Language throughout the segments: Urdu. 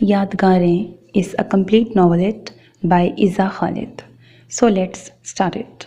Yadgarein is a complete novelette by Iza Khalid. So let's start it.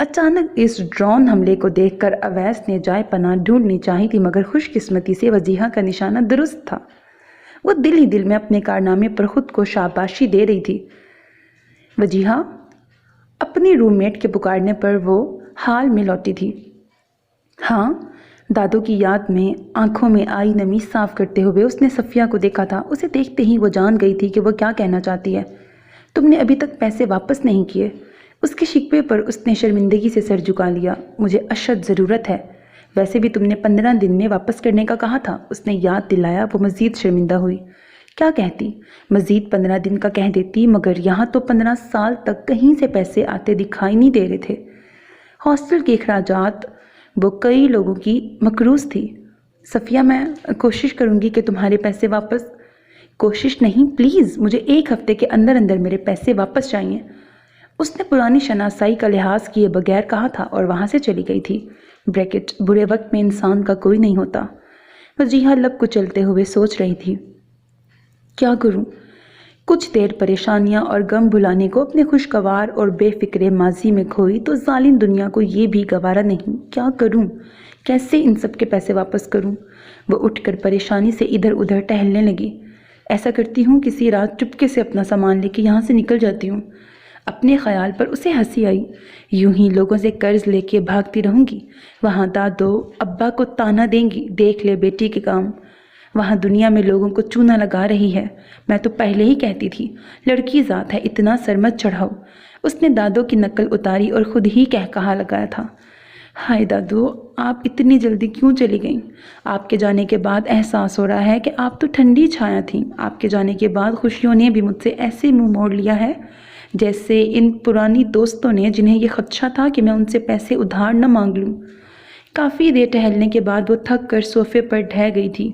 اچانک اس ڈرون حملے کو دیکھ کر اویس نے جائے پناہ ڈھونڈنی چاہی تھی، مگر خوش قسمتی سے وجیہہ کا نشانہ درست تھا۔ وہ دل ہی دل میں اپنے کارنامے پر خود کو شاباشی دے رہی تھی۔ وجیہہ اپنی روم میٹ کے پکارنے پر وہ حال میں لوٹی تھی۔ ہاں، دادو کی یاد میں آنکھوں میں آئی نمی صاف کرتے ہوئے اس نے صفیہ کو دیکھا تھا۔ اسے دیکھتے ہی وہ جان گئی تھی کہ وہ کیا کہنا چاہتی ہے۔ تم نے ابھی تک پیسے واپس نہیں کیے۔ اس کے شکوے پر اس نے شرمندگی سے سر جھکا لیا۔ مجھے اشد ضرورت ہے، ویسے بھی تم نے 15 دن میں واپس کرنے کا کہا تھا۔ اس نے یاد دلایا۔ وہ مزید شرمندہ ہوئی۔ کیا کہتی؟ مزید 15 دن کا کہہ دیتی، مگر یہاں تو 15 سال تک کہیں سے پیسے آتے دکھائی نہیں دے رہے تھے۔ ہاسٹل کے اخراجات وہ کئی لوگوں کی مقروض تھی۔ صفیہ، میں کوشش کروں گی کہ تمہارے پیسے واپس۔ کوشش نہیں، پلیز، مجھے 1 ہفتے کے اندر اندر میرے پیسے واپس چاہیے۔ اس نے پرانی شناسائی کا لحاظ کیے بغیر کہا تھا اور وہاں سے چلی گئی تھی۔ بریکٹ، برے وقت میں انسان کا کوئی نہیں ہوتا۔ وجیہہ لب کچلتے ہوئے سوچ رہی تھی، کیا کروں؟ کچھ دیر پریشانیاں اور غم بھلانے کو اپنے خوشگوار اور بے فکرے ماضی میں کھوئی تو ظالم دنیا کو یہ بھی گوارا نہیں۔ کیا کروں؟ کیسے ان سب کے پیسے واپس کروں؟ وہ اٹھ کر پریشانی سے ادھر ادھر ٹہلنے لگی۔ ایسا کرتی ہوں کسی رات چپکے سے اپنا سامان لے کے یہاں سے نکل جاتی ہوں۔ اپنے خیال پر اسے ہنسی آئی۔ یوں ہی لوگوں سے قرض لے کے بھاگتی رہوں گی، وہاں دادو ابا کو تانا دیں گی، دیکھ لے بیٹی کے کام۔ وہاں دنیا میں لوگوں کو چونا لگا رہی ہے۔ میں تو پہلے ہی کہتی تھی، لڑکی ذات ہے، اتنا سر مت چڑھاؤ۔ اس نے دادو کی نقل اتاری اور خود ہی کہا لگایا تھا، ہائے دادو، آپ اتنی جلدی کیوں چلی گئیں؟ آپ کے جانے کے بعد احساس ہو رہا ہے کہ آپ تو ٹھنڈی چھایا تھیں۔ آپ کے جانے کے بعد خوشیوں نے بھی مجھ سے ایسے منہ موڑ لیا ہے جیسے ان پرانی دوستوں نے جنہیں یہ خدشہ تھا کہ میں ان سے پیسے ادھار نہ مانگ لوں۔ کافی دیر ٹہلنے کے بعد وہ تھک کر صوفے پر ڈھہ گئی تھی۔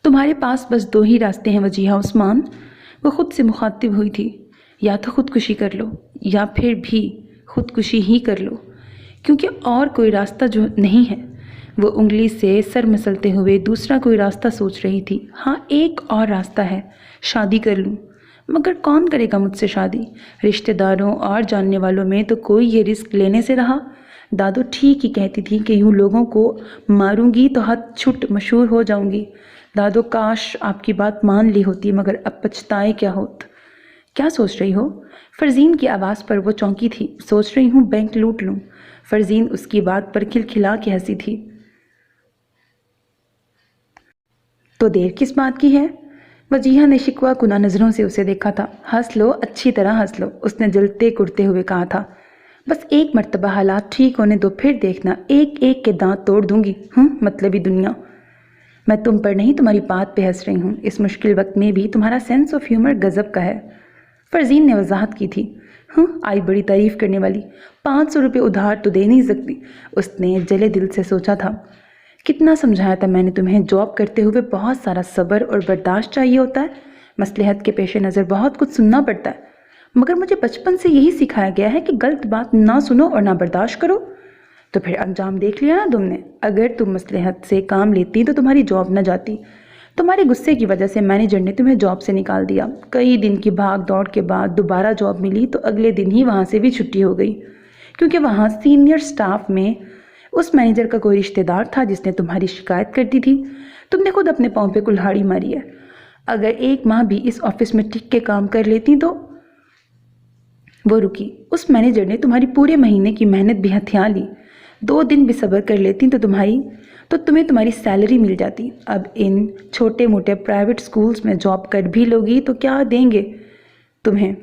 تمہارے پاس بس 2 ہی راستے ہیں وجیہہ عثمان، وہ خود سے مخاطب ہوئی تھی۔ یا تو خودکشی کر لو، یا پھر بھی خودکشی ہی کر لو، کیونکہ اور کوئی راستہ جو نہیں ہے۔ وہ انگلی سے سر مسلتے ہوئے دوسرا کوئی راستہ سوچ رہی تھی۔ ہاں، ایک اور راستہ ہے، شادی کر لوں، مگر کون کرے گا مجھ سے شادی؟ رشتہ داروں اور جاننے والوں میں تو کوئی یہ رسک لینے سے رہا۔ دادو ٹھیک ہی کہتی تھی کہ یوں لوگوں کو ماروں گی تو حد چھٹ مشہور ہو جاؤں گی۔ دادو، کاش آپ کی بات مان لی ہوتی، مگر اب پچھتائے کیا ہوت۔ کیا سوچ رہی ہو؟ فرزین کی آواز پر وہ چونکی تھی۔ سوچ رہی ہوں بینک لوٹ لوں۔ فرزین اس کی بات پر کھلکھلا کے ہنسی تھی۔ تو دیر کس بات کی ہے؟ وجیہہ نے شکوہ کنہ نظروں سے اسے دیکھا تھا۔ ہنس لو، اچھی طرح ہنس لو، اس نے جلتے کرتے ہوئے کہا تھا۔ بس ایک مرتبہ حالات ٹھیک ہونے دو، پھر دیکھنا، ایک ایک کے دانت توڑ دوں گی۔ مطلبی دنیا۔ میں تم پر نہیں، تمہاری بات پہ ہنس رہی ہوں۔ اس مشکل وقت میں بھی تمہارا سینس آف ہیومر گزب کا ہے۔ فرزین نے وضاحت کی تھی۔ آئی بڑی تعریف کرنے والی۔ 500 روپے ادھار تو دے نہیں سکتی، اس نے جلے دل سے سوچا تھا۔ کتنا سمجھایا تھا میں نے تمہیں، جاب کرتے ہوئے بہت سارا صبر اور برداشت چاہیے ہوتا ہے، مصلحت کے پیش نظر بہت کچھ سننا پڑتا ہے، مگر مجھے بچپن سے یہی سکھایا گیا ہے کہ غلط بات نہ سنو اور نہ برداشت کرو۔ تو پھر انجام دیکھ لیا نا تم نے۔ اگر تم مصلحت سے کام لیتی تو تمہاری جاب نہ جاتی۔ تمہارے غصے کی وجہ سے مینیجر نے تمہیں جاب سے نکال دیا۔ کئی دن کی بھاگ دوڑ کے بعد دوبارہ جاب ملی تو اگلے دن ہی وہاں سے بھی چھٹی ہو گئی، کیونکہ وہاں سینئر سٹاف میں اس مینیجر کا کوئی رشتہ دار تھا جس نے تمہاری شکایت کر دی تھی۔ تم نے خود اپنے پاؤں پہ کلہاڑی ماری ہے۔ اگر 1 ماہ بھی اس آفس میں ٹک کے کام کر لیتی تو… وہ رکی۔ اس مینیجر نے تمہاری پورے مہینے کی محنت بھی ہتھیار لی۔ 2 دن بھی صبر کر لیتی تو تمہیں تمہاری سیلری مل جاتی۔ اب ان چھوٹے موٹے پرائیویٹ سکولز میں جاب کر بھی لوگی تو کیا دیں گے تمہیں؟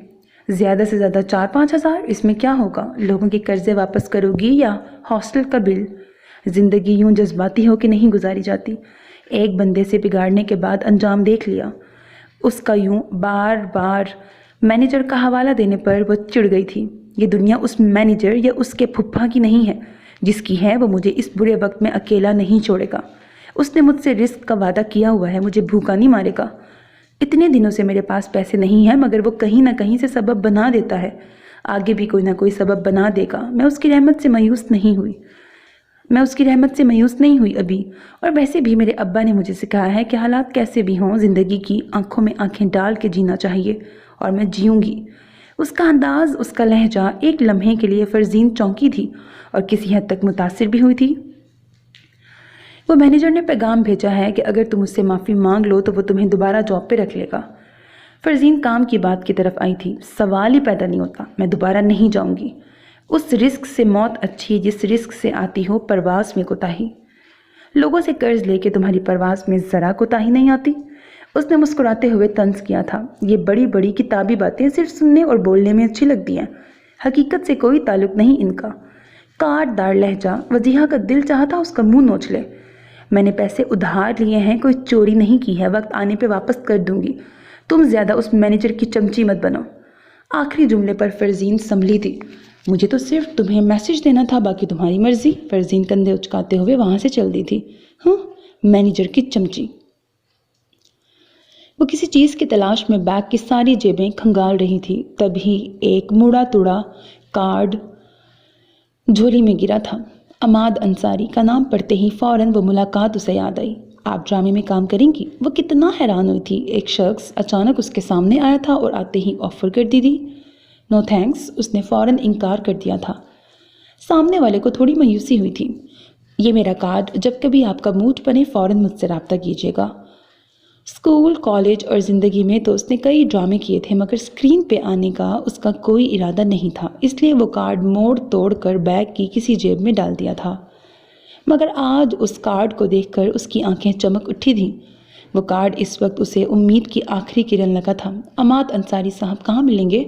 زیادہ سے زیادہ 4-5 ہزار۔ اس میں کیا ہوگا؟ لوگوں کے قرضے واپس کرو گی یا ہاسٹل کا بل؟ زندگی یوں جذباتی ہو کہ نہیں گزاری جاتی۔ ایک بندے سے بگاڑنے کے بعد انجام دیکھ لیا۔ اس کا یوں بار بار مینیجر کا حوالہ دینے پر وہ چڑ گئی تھی۔ یہ دنیا اس مینیجر یا اس کے پھپھا کی نہیں ہے، جس کی ہے وہ مجھے اس برے وقت میں اکیلا نہیں چھوڑے گا۔ اس نے مجھ سے رزق کا وعدہ کیا ہوا ہے، مجھے بھوکا نہیں مارے گا۔ اتنے دنوں سے میرے پاس پیسے نہیں ہیں، مگر وہ کہیں نہ کہیں سے سبب بنا دیتا ہے۔ آگے بھی کوئی نہ کوئی سبب بنا دے گا۔ میں اس کی رحمت سے مایوس نہیں ہوئی ابھی۔ اور ویسے بھی میرے ابا نے مجھے سکھایا ہے کہ حالات کیسے بھی ہوں، زندگی کی آنکھوں میں آنکھیں ڈال کے جینا چاہیے، اور میں جیوں گی۔ اس کا انداز، اس کا لہجہ ایک لمحے کے لیے فرزین چونکی تھی اور کسی حد تک متاثر بھی ہوئی تھی۔ وہ مینیجر نے پیغام بھیجا ہے کہ اگر تم اس سے معافی مانگ لو تو وہ تمہیں دوبارہ جاب پہ رکھ لے گا۔ فرزین کام کی بات کی طرف آئی تھی۔ سوال ہی پیدا نہیں ہوتا، میں دوبارہ نہیں جاؤں گی۔ اس رزق سے موت اچھی جس رزق سے آتی ہو پرواز میں کوتاہی۔ لوگوں سے قرض لے کے تمہاری پرواز میں ذرا کوتاہی نہیں آتی؟ اس نے مسکراتے ہوئے طنز کیا تھا۔ یہ بڑی بڑی کتابی باتیں صرف سننے اور بولنے میں اچھی لگتی ہیں، حقیقت سے کوئی تعلق نہیں ان کا۔ کاٹ دار لہجہ، وجیہہ کا دل چاہتا اس کا منہ نوچ لے۔ میں نے پیسے ادھار لیے ہیں، کوئی چوری نہیں کی ہے، وقت آنے پہ واپس کر دوں گی۔ تم زیادہ اس مینیجر کی چمچی مت بنو۔ آخری جملے پر فرزین سنبھلی تھی۔ مجھے تو صرف تمہیں میسج دینا تھا، باقی تمہاری مرضی۔ فرزین کندھے اچکاتے ہوئے وہاں سے چل دی تھی۔ ہاں، مینیجر کی چمچی۔ وہ کسی چیز کی تلاش میں بیگ کی ساری جیبیں کھنگال رہی تھی، تبھی ایک مڑا توڑا کارڈ جھولی میں گرا تھا۔ عماد انصاری کا نام پڑھتے ہی فوراً وہ ملاقات اسے یاد آئی۔ آپ ڈرامے میں کام کریں گی؟ وہ کتنا حیران ہوئی تھی۔ ایک شخص اچانک اس کے سامنے آیا تھا اور آتے ہی آفر کر دی تھی۔ نو تھینکس، اس نے فوراً انکار کر دیا تھا۔ سامنے والے کو تھوڑی مایوسی ہوئی تھی۔ یہ میرا کارڈ، جب کبھی آپ کا موڈ بنے فوراً مجھ سے رابطہ کیجیے گا۔ اسکول، کالج اور زندگی میں تو اس نے کئی ڈرامے کیے تھے، مگر اسکرین پہ آنے کا اس کا کوئی ارادہ نہیں تھا، اس لیے وہ کارڈ موڑ توڑ کر بیگ کی کسی جیب میں ڈال دیا تھا۔ مگر آج اس کارڈ کو دیکھ کر اس کی آنکھیں چمک اٹھی تھیں۔ وہ کارڈ اس وقت اسے امید کی آخری کرن لگا تھا۔ عماد انصاری صاحب کہاں ملیں گے؟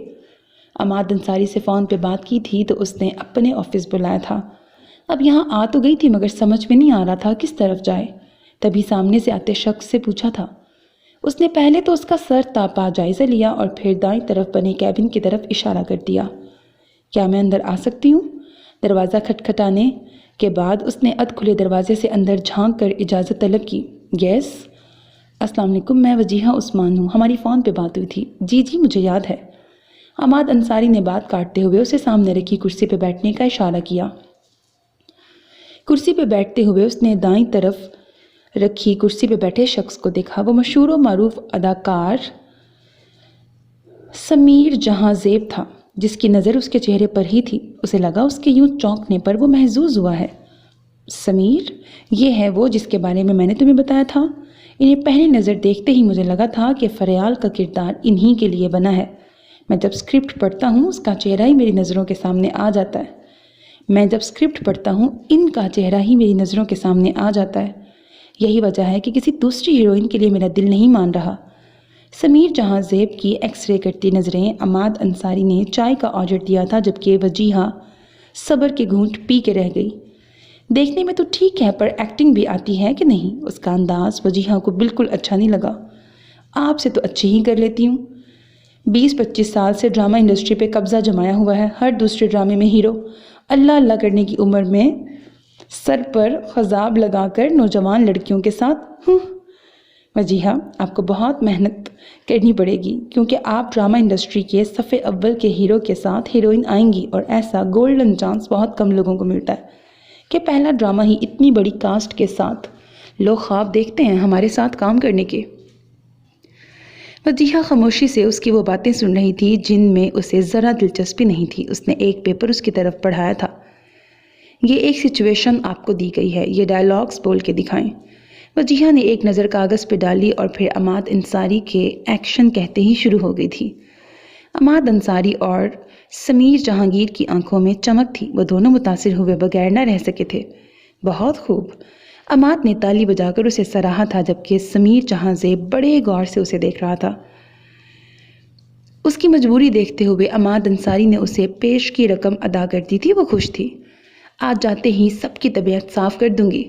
عماد انصاری سے فون پہ بات کی تھی تو اس نے اپنے آفس بلایا تھا۔ اب یہاں آ تو گئی تھی مگر سمجھ میں نہیں آ رہا تھا کس طرف جائے۔ تبھی سامنے سے آتے شخص سے پوچھا تھا۔ اس نے پہلے تو اس کا سر تاپا جائزہ لیا اور پھر دائیں طرف بنے کیبن کی طرف اشارہ کر دیا۔ کیا میں اندر آ سکتی ہوں؟ دروازہ کھٹکھٹانے کے بعد اس نے ادھ کھلے دروازے سے اندر جھانک کر اجازت طلب کی۔ یس۔ السلام علیکم، میں وجیہہ عثمان ہوں، ہماری فون پہ بات ہوئی تھی۔ جی جی مجھے یاد ہے۔ عماد انصاری نے بات کاٹتے ہوئے اسے سامنے رکھی کرسی پہ بیٹھنے کا اشارہ کیا۔ کرسی پہ بیٹھتے ہوئے اس نے دائیں طرف رکھی کرسی پہ بیٹھے شخص کو دیکھا۔ وہ مشہور و معروف اداکار سمیر جہاں زیب تھا، جس کی نظر اس کے چہرے پر ہی تھی۔ اسے لگا اس کے یوں چونکنے پر وہ محظوظ ہوا ہے۔ سمیر، یہ ہے وہ جس کے بارے میں نے تمہیں بتایا تھا۔ انہیں پہلی نظر دیکھتے ہی مجھے لگا تھا کہ فریال کا کردار انہی کے لیے بنا ہے۔ میں جب اسکرپٹ پڑھتا ہوں اس کا چہرہ ہی میری نظروں کے سامنے آ جاتا ہے۔ ان کا چہرہ ہی میری نظروں کے سامنے آ جاتا ہے۔ یہی وجہ ہے کہ کسی دوسری ہیروئن کے لیے میرا دل نہیں مان رہا۔ سمیر جہاں زیب کی ایکس رے کرتی نظریں عماد انصاری نے چائے کا آرڈر دیا تھا، جبکہ وجیہہ صبر کے گھونٹ پی کے رہ گئی۔ دیکھنے میں تو ٹھیک ہے، پر ایکٹنگ بھی آتی ہے کہ نہیں؟ اس کا انداز وجیہہ کو بالکل اچھا نہیں لگا۔ آپ سے تو اچھی ہی کر لیتی ہوں۔ 20-25 سال سے ڈرامہ انڈسٹری پہ قبضہ جمایا ہوا ہے، ہر دوسرے ڈرامے میں ہیرو۔ اللہ اللہ کرنے کی عمر میں سر پر خضاب لگا کر نوجوان لڑکیوں کے ساتھ۔ وجیہہ، آپ کو بہت محنت کرنی پڑے گی، کیونکہ آپ ڈرامہ انڈسٹری کے صف اول کے ہیرو کے ساتھ ہیروئن آئیں گی، اور ایسا گولڈن چانس بہت کم لوگوں کو ملتا ہے کہ پہلا ڈرامہ ہی اتنی بڑی کاسٹ کے ساتھ۔ لوگ خواب دیکھتے ہیں ہمارے ساتھ کام کرنے کے۔ وجیہہ خاموشی سے اس کی وہ باتیں سن رہی تھی جن میں اسے ذرا دلچسپی نہیں تھی۔ اس نے ایک پیپر اس کی طرف پڑھایا تھا۔ یہ ایک سچویشن آپ کو دی گئی ہے، یہ ڈائلاگز بول کے دکھائیں۔ وجیہہ نے ایک نظر کاغذ پہ ڈالی اور پھر عماد انصاری کے ایکشن کہتے ہی شروع ہو گئی تھی۔ عماد انصاری اور سمیر جہانگیر کی آنکھوں میں چمک تھی، وہ دونوں متاثر ہوئے بغیر نہ رہ سکے تھے۔ بہت خوب۔ عماد نے تالی بجا کر اسے سراہا تھا، جبکہ سمیر جہاں زیب بڑے غور سے اسے دیکھ رہا تھا۔ اس کی مجبوری دیکھتے ہوئے عماد انصاری نے اسے پیش کی رقم ادا کر دی تھی۔ وہ خوش تھی۔ آج جاتے ہی سب کی طبیعت صاف کر دوں گی۔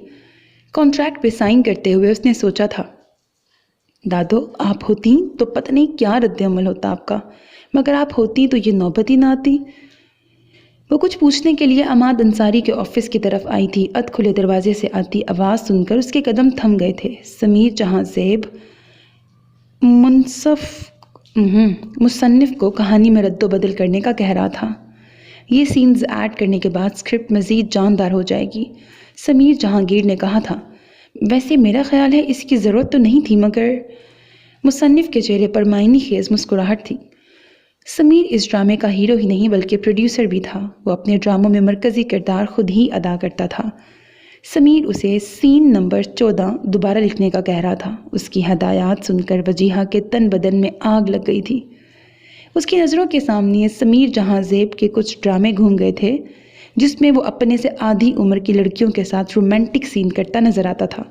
کانٹریکٹ پہ سائن کرتے ہوئے اس نے سوچا تھا، دادو آپ ہوتی تو پتہ نہیں کیا رد عمل ہوتا آپ کا، مگر آپ ہوتی تو یہ نوبت ہی نہ آتی۔ وہ کچھ پوچھنے کے لیے عماد انصاری کے آفس کی طرف آئی تھی۔ ادھ کھلے دروازے سے آتی آواز سن کر اس کے قدم تھم گئے تھے۔ سمیر جہاں زیب مصنف کو کہانی میں رد و بدل کرنے کا کہہ رہا تھا۔ یہ سینز ایڈ کرنے کے بعد اسکرپٹ مزید جاندار ہو جائے گی، سمیر جہانگیر نے کہا تھا۔ ویسے میرا خیال ہے اس کی ضرورت تو نہیں تھی، مگر مصنف کے چہرے پر معنی خیز مسکراہٹ تھی۔ سمیر اس ڈرامے کا ہیرو ہی نہیں بلکہ پروڈیوسر بھی تھا۔ وہ اپنے ڈراموں میں مرکزی کردار خود ہی ادا کرتا تھا۔ سمیر اسے سین نمبر 14 دوبارہ لکھنے کا کہہ رہا تھا۔ اس کی ہدایات سن کر وجیہہ کے تن بدن میں آگ لگ گئی تھی۔ اس کی نظروں کے سامنے سمیر جہاں زیب کے کچھ ڈرامے گھوم گئے تھے جس میں وہ اپنے سے آدھی عمر کی لڑکیوں کے ساتھ رومانٹک سین کرتا نظر آتا تھا۔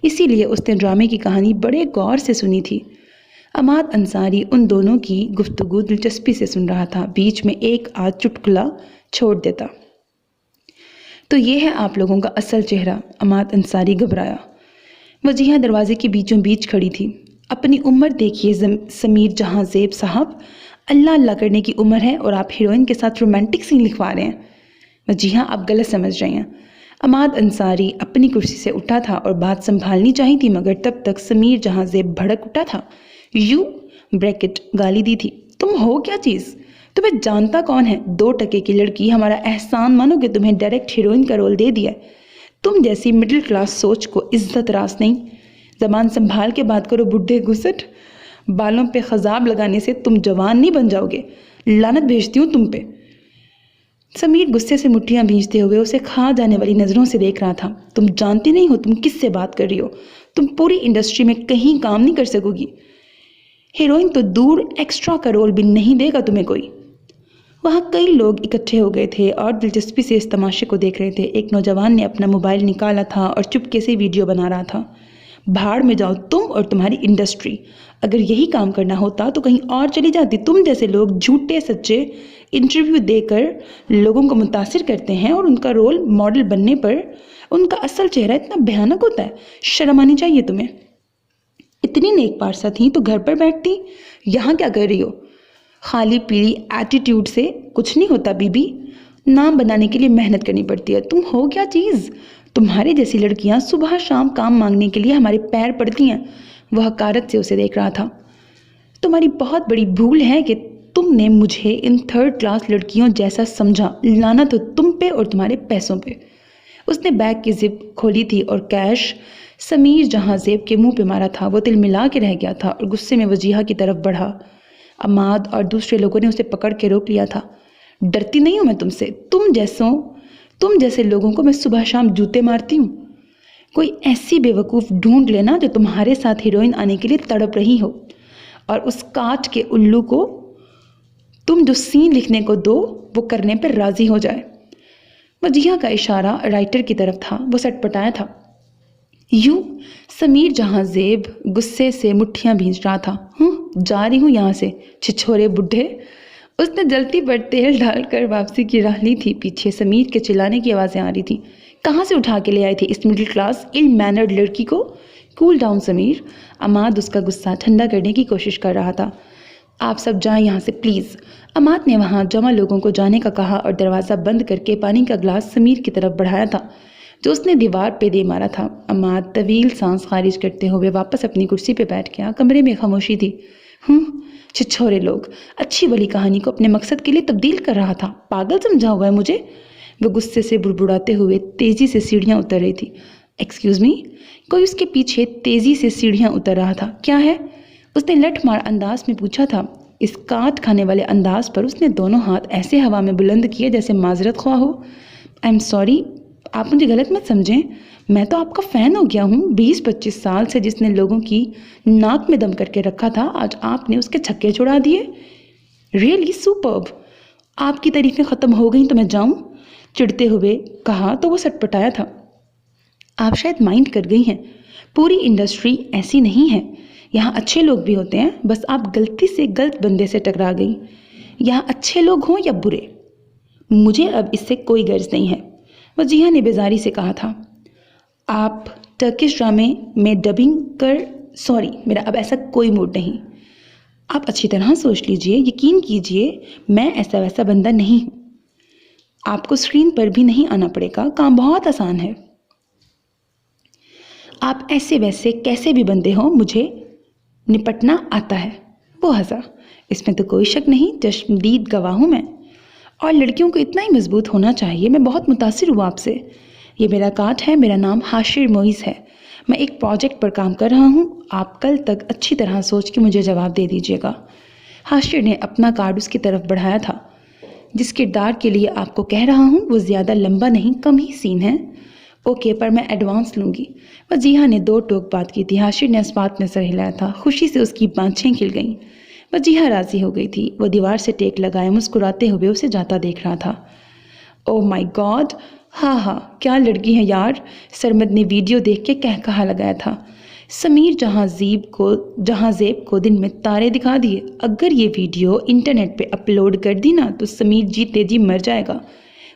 اسی لیے اس نے ڈرامے کی کہانی بڑے غور سے سنی تھی۔ عماد انصاری ان دونوں کی گفتگو دلچسپی سے سن رہا تھا، بیچ میں ایک آدھ چٹکلا چھوڑ دیتا۔ تو یہ ہے آپ لوگوں کا اصل چہرہ، عماد انصاری گھبرایا۔ وجیہہ دروازے کے بیچوں بیچ کھڑی تھی۔ اپنی عمر دیکھیے سمیر جہاں زیب صاحب، اللہ اللہ کرنے کی عمر ہے اور آپ ہیروئن کے ساتھ رومانٹک سین لکھوا رہے ہیں۔ وجیہہ آپ غلط سمجھ رہے ہیں۔ عماد انصاری اپنی کرسی سے اٹھا تھا اور بات سنبھالنی چاہی تھی، مگر تب تک سمیر جہاں زیب بھڑک اٹھا تھا۔ یو بریکٹ گالی دی تھی، تم ہو کیا چیز؟ تمہیں جانتا کون ہے؟ 2 ٹکے کی لڑکی، ہمارا احسان مانو کہ تمہیں ڈائریکٹ ہیروئن کا رول دے دیا ہے۔ تم جیسی مڈل کلاس سوچ کو عزت راس نہیں۔ زبان سنبھال کے بات کرو بڈھے گھسٹ، بالوں پہ خضاب لگانے سے تم جوان نہیں بن جاؤ گے، لعنت بھیجتی ہوں تم پہ۔ سمیر غصے سے مٹھیاں بھینچتے ہوئے اسے کھا جانے والی نظروں سے دیکھ رہا تھا۔ تم جانتی نہیں ہو تم کس سے بات کر رہی ہو، تم پوری انڈسٹری میں کہیں کام نہیں کر سکو گی، ہیروئن تو دور ایکسٹرا کا رول بھی نہیں دے گا تمہیں کوئی۔ وہاں کئی لوگ اکٹھے ہو گئے تھے اور دلچسپی سے اس تماشے کو دیکھ رہے تھے۔ ایک نوجوان نے اپنا موبائل نکالا تھا اور چپکے سے ویڈیو بنا رہا تھا۔ بھاڑ میں جاؤ تم اور تمہاری انڈسٹری، اگر یہی کام کرنا ہوتا تو کہیں اور چلی جاتی۔ تم جیسے لوگ جھوٹے سچے انٹرویو دے کر لوگوں کو متاثر کرتے ہیں اور ان کا رول ماڈل بننے پر ان کا اصل چہرہ اتنا بھیانک ہوتا ہے، شرم آنی چاہیے تمہیں۔ اتنی نیک پارسا تھی تو گھر پر بیٹھتی، یہاں کیا کر رہی ہو؟ خالی پیلی ایٹیٹیوڈ سے کچھ نہیں ہوتا بی بی، نام بنانے کے لیے محنت کرنی پڑتی ہے۔ تم ہو کیا چیز؟ تمہارے جیسی لڑکیاں صبح شام کام مانگنے کے لیے ہمارے پیر پڑتی ہیں۔ وہ حقارت سے اسے دیکھ رہا تھا۔ تمہاری بہت بڑی بھول ہے کہ تم نے مجھے ان 3rd کلاس لڑکیوں جیسا سمجھا، لعنت ہو تم پہ اور تمہارے پیسوں پہ۔ اس نے بیگ کی زپ کھولی تھی اور کیش سمیر جہاں زیب کے منہ پہ مارا تھا۔ وہ تل ملا کے رہ گیا تھا اور غصے میں وجیہہ کی طرف بڑھا۔ عماد اور دوسرے لوگوں نے اسے پکڑ کے روک لیا تھا۔ ڈرتی نہیں ہوں میں تم سے، تم جیسے لوگوں کو میں صبح شام جوتے مارتی ہوں۔ کوئی ایسی بے وقوف ڈھونڈ لینا جو تمہارے ساتھ ہیروئن آنے کے لیے تڑپ رہی ہو، اور اس کاٹ کے الو کو تم جو سین لکھنے کو دو وہ کرنے پر راضی ہو جائے۔ وجیہہ کا اشارہ رائٹر کی طرف تھا۔ وہ سٹ پٹایا تھا۔ یوں سمیر جہاں زیب غصے سے مٹھیاں بھینچ رہا تھا۔ جا رہی ہوں یہاں سے، چھچھورے بڈھے۔ اس نے جلتی پر تیل ڈال کر واپسی کی راہ لی تھی۔ پیچھے سمیر کے چلانے کی آوازیں آ رہی تھی۔ کہاں سے اٹھا کے لے آئے تھے اس مڈل کلاس ill mannered لڑکی کو؟ Cool down Sameer. عماد اس کا غصہ ٹھنڈا کرنے کی کوشش کر رہا تھا۔ آپ سب جائیں یہاں سے پلیز۔ عماد نے وہاں جمع لوگوں کو جانے کا کہا اور دروازہ بند کر کے پانی کا گلاس سمیر کی طرف بڑھایا تھا جو اس نے دیوار پہ دے مارا تھا۔ عماد طویل سانس خارج کرتے ہوئے واپس اپنی کرسی پہ بیٹھ گیا۔ کمرے میں خاموشی تھی۔ چھچھورے لوگ، اچھی بلی کہانی کو اپنے مقصد کے لیے تبدیل کر رہا تھا۔ پاگل سمجھا ہوا ہے مجھے؟ وہ غصے سے بڑبڑاتے ہوئے تیزی سے سیڑھیاں اتر رہی تھی۔ Excuse me? کوئی اس کے پیچھے تیزی سے سیڑھیاں اتر رہا تھا۔ کیا ہے؟ اس نے لٹ مار انداز میں پوچھا تھا۔ اس کاٹ کھانے والے انداز پر اس نے دونوں ہاتھ ایسے ہوا میں بلند کیے جیسے معذرت خواہ ہو۔ آئی ایم سوری، آپ مجھے غلط مت سمجھیں، میں تو آپ کا فین ہو گیا ہوں۔ 20-25 سال سے جس نے لوگوں کی ناک میں دم کر کے رکھا تھا، آج آپ نے اس کے چھکے چھڑا دیے۔ Really superb. آپ کی تعریفیں ختم ہو گئیں تو میں جاؤں؟ چڑھتے ہوئے کہا تو وہ سٹ پٹایا تھا۔ آپ شاید مائنڈ کر گئی ہیں، پوری انڈسٹری ایسی نہیں ہے، یہاں اچھے لوگ بھی ہوتے ہیں، بس آپ غلطی سے غلط بندے سے ٹکرا گئی۔ یہاں اچھے لوگ ہوں یا برے، مجھے اب اس سے کوئی غرض نہیں ہے، وجیہہ نے بیزاری سے کہا تھا۔ آپ ٹرکش ڈرامے میں ڈبنگ سوری، میرا اب ایسا کوئی موڈ نہیں۔ آپ اچھی طرح سوچ لیجئے، یقین کیجئے میں ایسا ویسا بندہ نہیں ہوں۔ آپ کو اسکرین پر بھی نہیں آنا پڑے گا، کام بہت آسان ہے۔ آپ ایسے ویسے کیسے بھی بندے ہوں، مجھے نپٹنا آتا ہے۔ وہ ہنسا۔ اس میں تو کوئی شک نہیں، چشمدید گواہ ہوں میں، اور لڑکیوں کو اتنا ہی مضبوط ہونا چاہیے۔ میں بہت متاثر ہوں آپ سے۔ یہ میرا کارڈ ہے، میرا نام حاشر معیز ہے، میں ایک پروجیکٹ پر کام کر رہا ہوں، آپ کل تک اچھی طرح سوچ کے مجھے جواب دے دیجیے گا۔ حاشر نے اپنا کارڈ اس کی طرف بڑھایا تھا۔ جس کردار کے لیے آپ کو کہہ رہا ہوں وہ زیادہ لمبا نہیں، کم ہی سین ہے۔ اوکے، پر میں ایڈوانس لوں گی۔ وجیہہ نے دو ٹوک بات کی تھی۔ حاشر نے اس بات میں سر ہلایا تھا۔ خوشی سے اس کی بانچھیں کھل گئیں۔ وجیہہ راضی ہو گئی تھی۔ وہ دیوار سے ٹیک لگائے مسکراتے ہوئے اسے جاتا دیکھ رہا تھا۔ او مائی گاڈ، ہاں ہاں کیا لڑکی ہے یار، سرمد نے ویڈیو دیکھ کے کہا لگایا تھا۔ سمیر جہاں زیب کو دن میں تارے دکھا دیے، اگر یہ ویڈیو انٹرنیٹ پہ اپلوڈ کر دی نا تو سمیر جیتے جی مر جائے گا،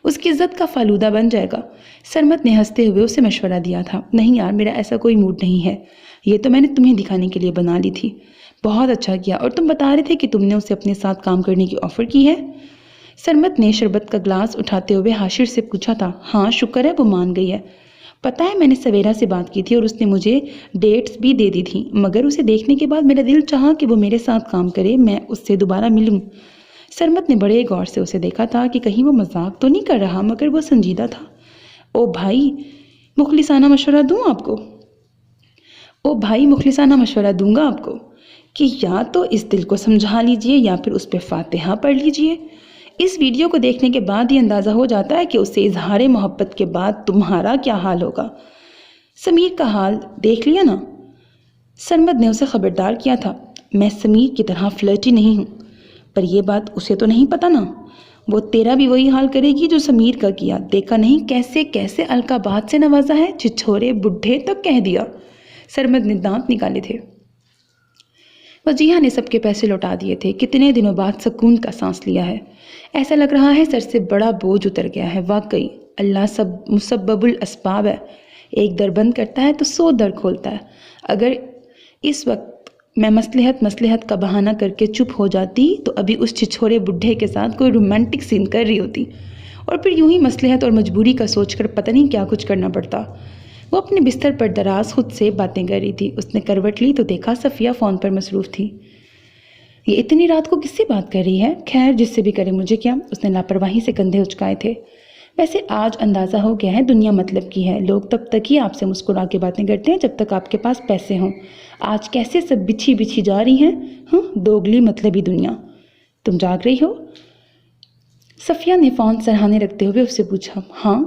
اس کی عزت کا فالودہ بن جائے گا۔ سرمد نے ہنستے ہوئے اسے مشورہ دیا تھا۔ نہیں یار، میرا ایسا کوئی موڈ نہیں ہے، یہ تو میں نے تمہیں دکھانے کے لیے بنا لی تھی۔ بہت اچھا کیا، اور تم بتا رہے تھے کہ تم نے اسے اپنے ساتھ کام کرنے کی آفر کی ہے۔ سرمد نے شربت کا گلاس اٹھاتے ہوئے حاشر سے پوچھا تھا۔ ہاں شکر ہے وہ مان گئی ہے۔ پتہ ہے میں نے سویرا سے بات کی تھی اور اس نے مجھے ڈیٹس بھی دے دی تھی، مگر اسے دیکھنے کے بعد میرا دل چاہا کہ وہ میرے ساتھ کام کرے، میں اس سے دوبارہ ملوں۔ سرمد نے بڑے غور سے اسے دیکھا تھا کہ کہیں وہ مذاق تو نہیں کر رہا، مگر وہ سنجیدہ تھا۔ او بھائی مخلصانہ مشورہ دوں آپ کو؟ او بھائی مخلصانہ مشورہ دوں گا آپ کو کہ یا تو اس دل کو سمجھا لیجئے یا پھر اس پہ فاتحہ پڑھ لیجئے۔ اس ویڈیو کو دیکھنے کے بعد یہ اندازہ ہو جاتا ہے کہ اس سے اظہار محبت کے بعد تمہارا کیا حال ہوگا۔ سمیر کا حال دیکھ لیا نا؟ سرمد نے اسے خبردار کیا تھا۔ میں سمیر کی طرح فلرٹی نہیں ہوں، پر یہ بات اسے تو نہیں پتا نا، وہ تیرا بھی وہی حال کرے گی جو سمیر کا کیا۔ دیکھا نہیں کیسے کیسے القابات سے نوازا ہے، چھچھورے بڈھے تک کہہ دیا۔ سرمد نے دانت نکالے تھے۔ وجیہہ نے سب کے پیسے لوٹا دیے تھے۔ کتنے دنوں بعد سکون کا سانس لیا ہے۔ ایسا لگ رہا ہے سر سے بڑا بوجھ اتر گیا ہے۔ واقعی اللہ سب مسبب الاسباب ہے، ایک در بند کرتا ہے تو 100 در کھولتا ہے۔ اگر اس وقت میں مصلحت کا بہانہ کر کے چپ ہو جاتی تو ابھی اس چھچھورے بڈھے کے ساتھ کوئی رومانٹک سین کر رہی ہوتی، اور پھر یوں ہی مصلحت اور مجبوری کا سوچ کر پتہ نہیں کیا کچھ کرنا پڑتا۔ وہ اپنے بستر پر دراز خود سے باتیں کر رہی تھی۔ اس نے کروٹ لی تو دیکھا صفیہ فون پر مصروف تھی۔ یہ اتنی رات کو کس سے بات کر رہی ہے؟ خیر جس سے بھی کرے مجھے کیا، اس نے لاپرواہی سے کندھے اچکائے تھے۔ ویسے آج اندازہ ہو گیا ہے دنیا مطلب کی ہے، لوگ تب تک ہی آپ سے مسکرا کے باتیں کرتے ہیں جب تک آپ کے پاس پیسے ہوں۔ آج کیسے سب بچھی بچھی جا رہی ہیں، دوگلی مطلبی دنیا۔ تم جاگ رہی ہو؟ صفیہ نے فون سرہانے رکھتے ہوئے اس سے پوچھا۔ ہاں،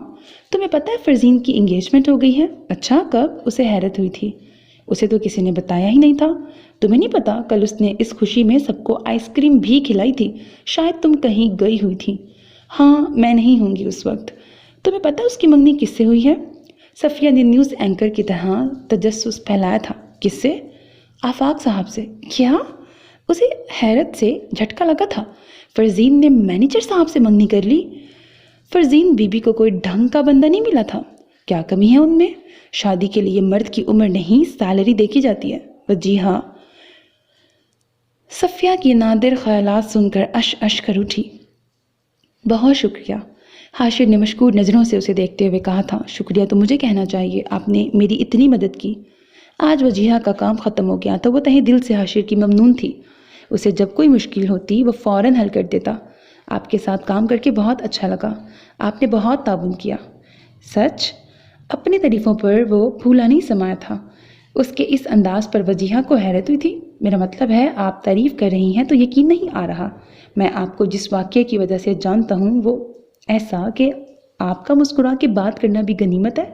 تمہیں پتہ ہے فرزین کی انگیجمنٹ ہو گئی ہے؟ اچھا، کب؟ اسے حیرت ہوئی تھی۔ اسے تو کسی نے بتایا ہی نہیں تھا۔ تمہیں نہیں پتا؟ کل اس نے اس خوشی میں سب کو آئس کریم بھی کھلائی تھی۔ شاید تم کہیں گئی ہوئی تھی۔ ہاں، میں نہیں ہوں گی اس وقت۔ تمہیں پتا اس کی منگنی کس سے ہوئی ہے؟ صفیہ نے نیوز اینکر کی طرح تجسس پھیلایا تھا۔ کس سے؟ آفاق صاحب سے۔ کیا؟ اسے حیرت سے جھٹکا لگا تھا۔ فرزین نے مینیجر صاحب سے منگنی کر لی؟ فرزین بی بی کو کوئی ڈھنگ کا بندہ نہیں ملا تھا؟ کیا کمی ہے ان میں؟ شادی کے لیے مرد کی عمر نہیں، سیلری دیکھی جاتی ہے۔ وجیہہ صفیہ کی نادر خیالات سن کر اش کر اٹھی۔ بہت شکریہ، حاشر نے مشکور نظروں سے اسے دیکھتے ہوئے کہا تھا۔ شکریہ تو مجھے کہنا چاہیے، آپ نے میری اتنی مدد کی۔ آج وجیہہ کا کام ختم ہو گیا تو وہ تہہ دل سے حاشر کی ممنون تھی۔ اسے جب کوئی مشکل ہوتی وہ فوراً حل کر دیتا۔ آپ کے ساتھ کام کر کے بہت اچھا لگا، آپ نے بہت تعاون کیا۔ سچ؟ اپنی تعریفوں پر وہ پھولا نہیں سمایا تھا۔ اس کے اس انداز پر وجیہہ کو حیرت ہوئی تھی۔ میرا مطلب ہے آپ تعریف کر رہی ہیں تو یقین نہیں آ رہا۔ میں آپ کو جس واقعے کی وجہ سے جانتا ہوں وہ ایسا کہ آپ کا مسکرا کے بات کرنا بھی غنیمت ہے۔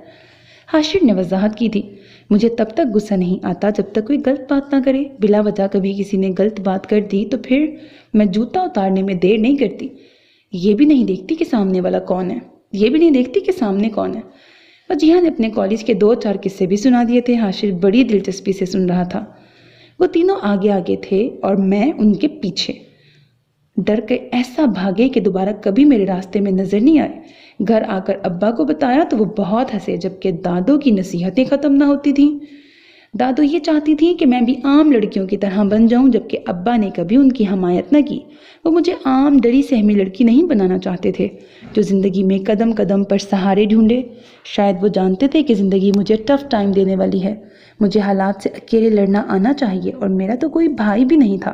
حاشر نے وضاحت کی تھی۔ مجھے تب تک غصہ نہیں آتا جب تک کوئی غلط بات نہ کرے۔ بلا وجہ کبھی کسی نے غلط بات کر دی تو پھر میں جوتا اتارنے میں دیر نہیں کرتی۔ یہ بھی نہیں دیکھتی کہ سامنے والا کون ہے، یہ بھی نہیں دیکھتی کہ سامنے کون ہے۔ وجیہہ نے اپنے کالج کے 2-4 قصے بھی سنا دیے تھے۔ حاشر بڑی دلچسپی سے سن رہا تھا۔ وہ تینوں آگے آگے تھے اور میں ان کے پیچھے۔ ڈر کے ایسا بھاگے کہ دوبارہ کبھی میرے راستے میں نظر نہیں آئے۔ گھر آ کر ابا کو بتایا تو وہ بہت ہنسے، جبکہ دادو کی نصیحتیں ختم نہ ہوتی تھیں۔ دادو یہ چاہتی تھی کہ میں بھی عام لڑکیوں کی طرح بن جاؤں، جبکہ ابا نے کبھی ان کی حمایت نہ کی۔ وہ مجھے عام ڈری سہمی لڑکی نہیں بنانا چاہتے تھے جو زندگی میں قدم قدم پر سہارے ڈھونڈے۔ شاید وہ جانتے تھے کہ زندگی مجھے ٹف ٹائم دینے والی ہے، مجھے حالات سے اکیلے لڑنا آنا چاہیے، اور میرا تو کوئی بھائی بھی نہیں تھا۔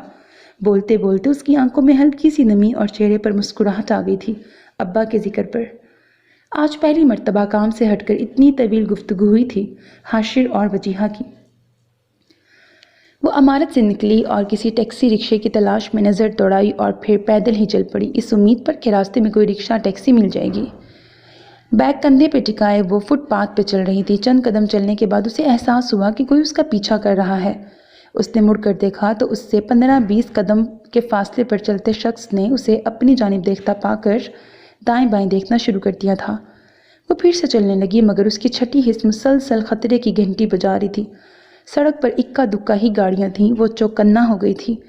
بولتے بولتے اس کی آنکھوں میں ہلکی سی نمی اور چہرے پر مسکراہٹ آ گئی تھی ابا کے ذکر پر۔ آج پہلی مرتبہ کام سے ہٹ کر اتنی طویل گفتگو ہوئی تھی حاشر اور وجیہہ کی۔ وہ عمارت سے نکلی اور کسی ٹیکسی رکشے کی تلاش میں نظر دوڑائی اور پھر پیدل ہی چل پڑی، اس امید پر کہ راستے میں کوئی رکشہ ٹیکسی مل جائے گی۔ بیگ کندھے پہ ٹکائے وہ فٹ پاتھ پہ چل رہی تھی۔ چند قدم چلنے کے بعد اسے احساس ہوا کہ کوئی اس کا پیچھا کر رہا ہے۔ اس نے مڑ کر دیکھا تو اس سے 15-20 قدم کے فاصلے پر چلتے شخص نے اسے اپنی جانب دیکھتا پا کر دائیں بائیں دیکھنا شروع کر دیا تھا۔ وہ پھر سے چلنے لگی مگر اس کی چھٹی حس مسلسل خطرے کی گھنٹی بجا رہی تھی۔ سڑک پر اکا دکا ہی گاڑیاں تھیں، وہ چوکنا ہو گئی تھی۔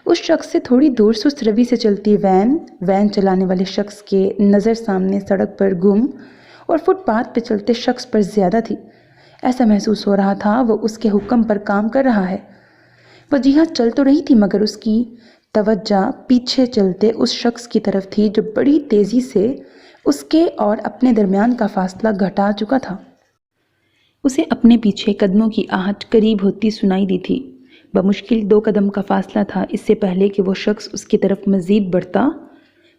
اس شخص سے تھوڑی دور سست روی سے چلتی وین چلانے والے شخص کے نظر سامنے سڑک پر گم اور فٹ پاتھ پہ چلتے شخص پر زیادہ تھی۔ ایسا محسوس ہو رہا تھا وہ اس کے حکم پر کام کر رہا ہے۔ وجیہہ چل تو رہی تھی مگر اس کی توجہ پیچھے چلتے اس شخص کی طرف تھی جو بڑی تیزی سے اس کے اور اپنے درمیان کا فاصلہ گھٹا چکا تھا۔ اسے اپنے پیچھے قدموں کی آہٹ قریب ہوتی سنائی دی تھی۔ بمشکل 2 قدم کا فاصلہ تھا اس سے پہلے کہ وہ شخص اس کی طرف مزید بڑھتا۔